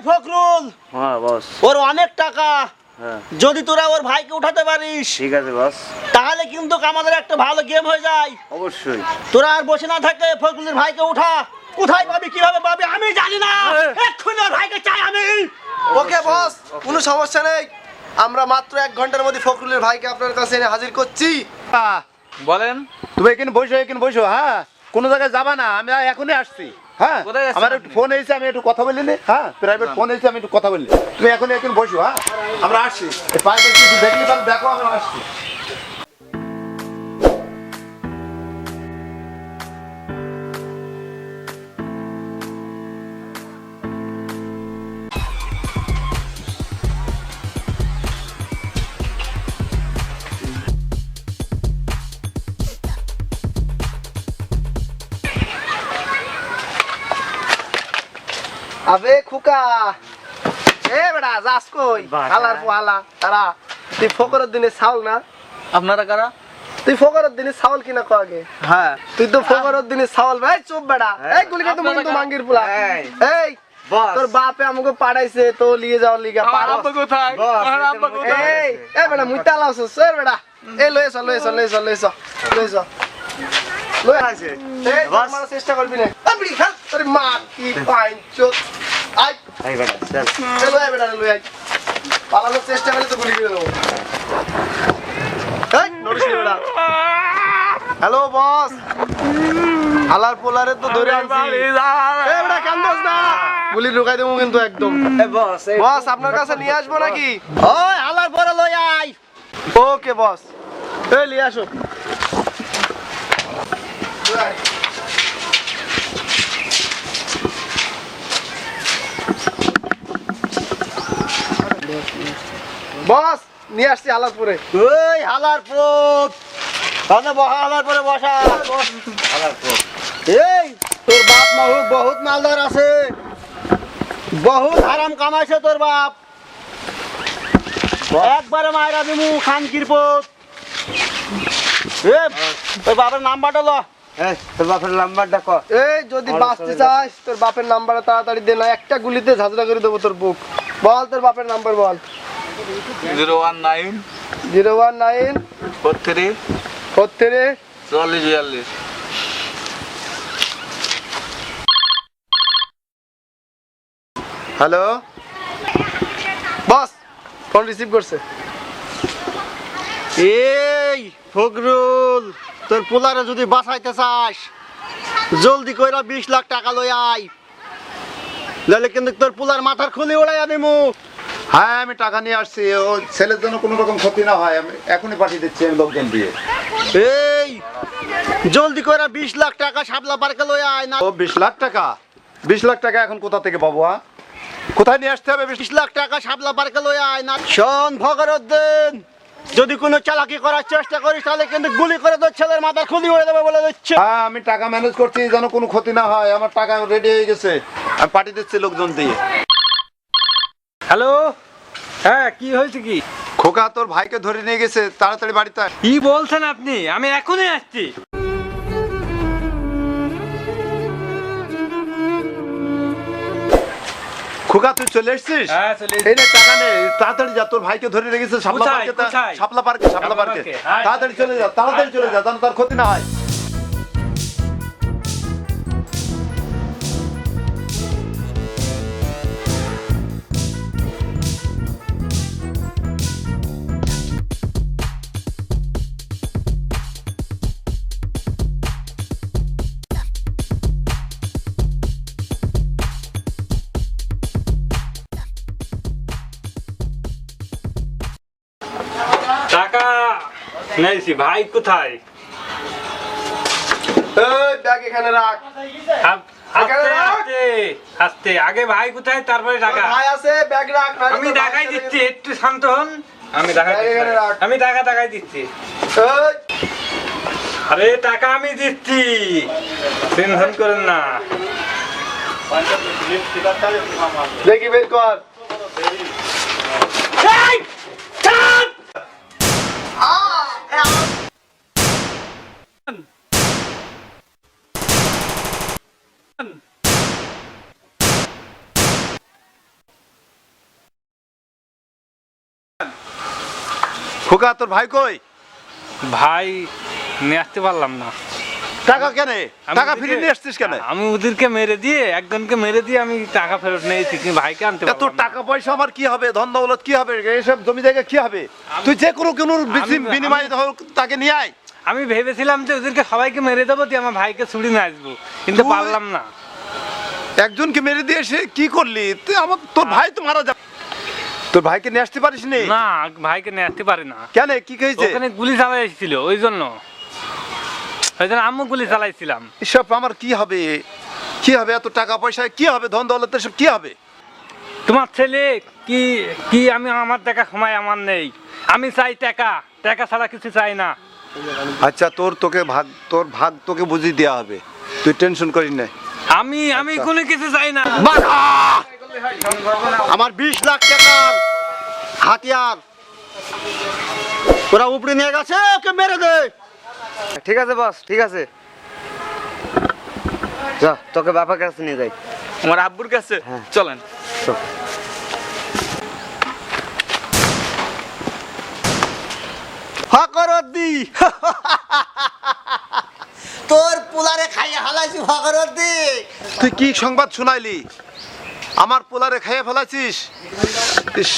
ফখরুল, হ্যাঁ বস। ওর অনেক টাকা, হ্যাঁ যদি তোরা ওর ভাইকে উঠাতে পারিস ঠিক আছে বস। তাহলে কিন্তু আমাদের একটা ভালো গেম হয়ে যায়। অবশ্যই। তোরা আর বসে না থাকে, ফখরুলের ভাইকে উঠা। কোথায় পাবি, কিভাবে পাবি আমি জানি না, এক্ষুনি ওর ভাইকে চাই আমি। ওকে বস, কোনো সমস্যা নেই। আমরা মাত্র 1 ঘন্টার মধ্যে ফখরুলের ভাইকে আপনার কাছে এনে হাজির করছি। বলেন। তুমি এখানে বসো হ্যাঁ, কোনো জায়গায় যাবা না, আমি এখনই আসছি। হ্যাঁ কোথায় যাচ্ছেন আমার একটু ফোন এসেছে, আমি একটু কথা বলি নি। হ্যাঁ প্রাইভেট ফোন এসেছে, আমি একটু কথা বলি। তুমি এখন বসো, হ্যাঁ আমরা আসছি। পাইপে কিছু দেখলি তাহলে দেখো, আমি আসছি। আবে খুকা, এ বেটা যাস কই? হালার পোহালা তারা, তুই ফকরের দিনে চাউল না? আপনারা কারা? তুই ফকরের দিনে চাউল কিনা কো আগে? হ্যাঁ। তুই তো ফকরের দিনে চাউল ভাই, চুপ বেটা। এই গুলি কিন্তু মুন্ডু মাঙ্গির পোলা। এই তোর বাপে আমাকে পাঠাইছে তো লিয়ে যাওয়ার লিগা। আব্বা কোথায়? আব্বা কোথায়? এই এ বেটা মুইতা লাউছ স্যার বেটা। এই লয়ে চল লয়ে আসে। এই মারার চেষ্টা করবি না। আপনি খাল তোর মা কি পাইছো। আই এই বেটা চল। চলো আয় বেটা, লয়ে আয়। পালানোর চেষ্টা করলে তো গুলি করে দেবো। এই নড়িস না বেটা। হ্যালো বস, হালার পোলারে তো ধরে আনছি। এ বেটা কান্দোস না, গুলি ঢুকাই দেবো কিন্তু একদম। বস বস আপনার কাছে নিয়ে আসবো নাকি? ওই হালার পরে লই আয়। ওকে বস, এই নিয়ে আসো। বস নিয়ে আসছি আলাদপুরে। ওই হালার পুত, তাহলে হালার পরে বসা। এই তোর বাপ মাহু বহুত মালদার আছে, বহুত হারাম কামাইছে তোর বাপ। একবারে মায়েরা দিমু খানকির পুত। তোর বাপের নাম্বারটা ল। তোর বাপের নাম্বারটা কর। এই যদি বাঁচতে চাস তোর বাপের নাম্বারটা তাড়াতাড়ি দে, না একটা গুলিতে ঝাঁঝরা করে দেবো তোর বুক। বল তোর বাপের নাম্বার বল। 019 019 43 43 44 হ্যালো বস, ফোন রিসিভ করছে। এই ফখরুল, তোর পোলারে যদি বাঁচাইতে চাস জলদি কইরা 20 লাখ টাকা লই আয়, নাহলে কিন্তু তোর পোলার মাথার খুলি উড়াইয়া দিমু। হ্যাঁ আমি টাকা নিয়ে আসছি, ও ছেলের জন্য কোনো রকম ক্ষতি না হয়, আমি এখনই পাঠিয়ে দিচ্ছি আমি লোকজন দিয়ে। এই জলদি কইরা 20 লাখ টাকা শাপলা পার্কে লই আয়। না ও 20 লাখ টাকা? 20 লাখ টাকা এখন কোথা থেকে পাবো? হ্যাঁ কোথায় নিয়ে আসতে হবে? 20 লাখ টাকা শাপলা পার্কে লই আয়। না শোন ফখরুদ্দিন, যদি কোনো চালাকি করার চেষ্টা করিস তাহলে কিন্তু গুলি করে তোর ছেলের মাথার খুলি উড়ে দেবে বলে দিচ্ছে। হ্যাঁ আমি টাকা ম্যানেজ করছি যেন কোনো ক্ষতি না হয়, আমার টাকা রেডি হয়ে গেছে, আমি পাঠিয়ে দিচ্ছি লোকজন দিয়ে। হ্যালো, হ্যাঁ কি হয়েছে কি? খোকা তোর ভাইকে ধরে নিয়ে গেছে, তাড়াতাড়ি বাড়িতে আয়। কি বলছেন আপনি? আমি এখনই আসছি। খোকা তুই চলে এসেছিস? হ্যাঁ চলে এই নে টাকা নে, তাড়াতাড়ি যা, তোর ভাইকে ধরে রেখেছে শাপলা কোথায়? পার্কে। কোথায়? শাপলা পার্কে হ্যাঁ। তাড়াতাড়ি চলে যা যেন তার ক্ষতি না হয়। টাকা নেইছি, ভাই কোথায়? এই ব্যাগ এখানে রাখ। আস্তে আস্তে আস্তে, আগে ভাই কোথায় তারপরে টাকা। ভাই আছে, ব্যাগ রাখ। নাহলে আমি তোর ভাই টাকাই চলে দিচ্ছি, গেছে। একটু শান্ত হন। আমি টাকা ব্যাগ এখানে রাখ। আমি টাকাই দিচ্ছি। এই, আরে টাকা আমি দিচ্ছি, টেনশন করেন না। দেখি বের কর। এই ছাড়! খোকা তোর ভাই কই? ভাই নিয়ে আসতে পারলাম না। টাকা কেন? আমি টাকা ওদেরকে- ফিরিয়ে নিয়ে আসছিস কেন? আমি ওদেরকে মেরে দিয়ে একজনকে মেরে দিয়ে আমি টাকা ফেরত নিয়েছি, কিন্তু ভাইকে আনতে তা তোর পারলাম না। টাকা পয়সা আমার কি হবে? ধন দৌলত কি হবে? এইসব জমি জায়গা কি হবে? তুই যে কোনো বিনিময়ে হোক তাকে নিয়ে আয়। আমি ভেবেছিলাম যে ওদেরকে সবাইকে মেরে দেবো, দিয়ে আমার ভাইকে ছুড়ি নিয়ে আসবো, কিন্তু তুই- পারলাম না। একজনকে মেরে দিয়ে এসে কি করলি তুই? তোর ভাই তো মারা যাবে। তোর ভাইকে নিয়ে আসতে পারিস নি? না, ভাইকে নিয়ে আসতে পারি না। কেন? কি হয়েছে? ওখানে গুলি চালাই এসেছিল, ওই জন্য আম্মু গুলি চালাইছিলাম। এসব আমার কি হবে? কি হবে এত টাকা পয়সায়? কি হবে ধন দৌলত? সব কি হবে? তোমার ছেলে কি কি আমি আমার দেখা সময় আমার নেই। আমি চাই টাকা, টাকা ছাড়া কিছু চাই না। আচ্ছা তোর ভাগ তোকে বুঝিয়ে দেওয়া হবে, তুই টেনশন করিস না। আমি কোনো কিছু চাই না। বাধা! আমার 20 লাখ টাকার হাতিয়ার ওরা উপরে নিয়ে গেছে, ওকে মেরে দে। ঠিক আছে বস, ঠিক আছে। যা তোকে বাবার কাছে নিয়ে যাই। আমার আব্বুর কাছে চলেন। ফকরদ্দি তোর পোলারে খাইয়া হালাইছি ফকরদ্দি। তুই কি সংবাদ শুনাইলি? আমার পোলারে খাইয়ে ফেলাছিস? ইস,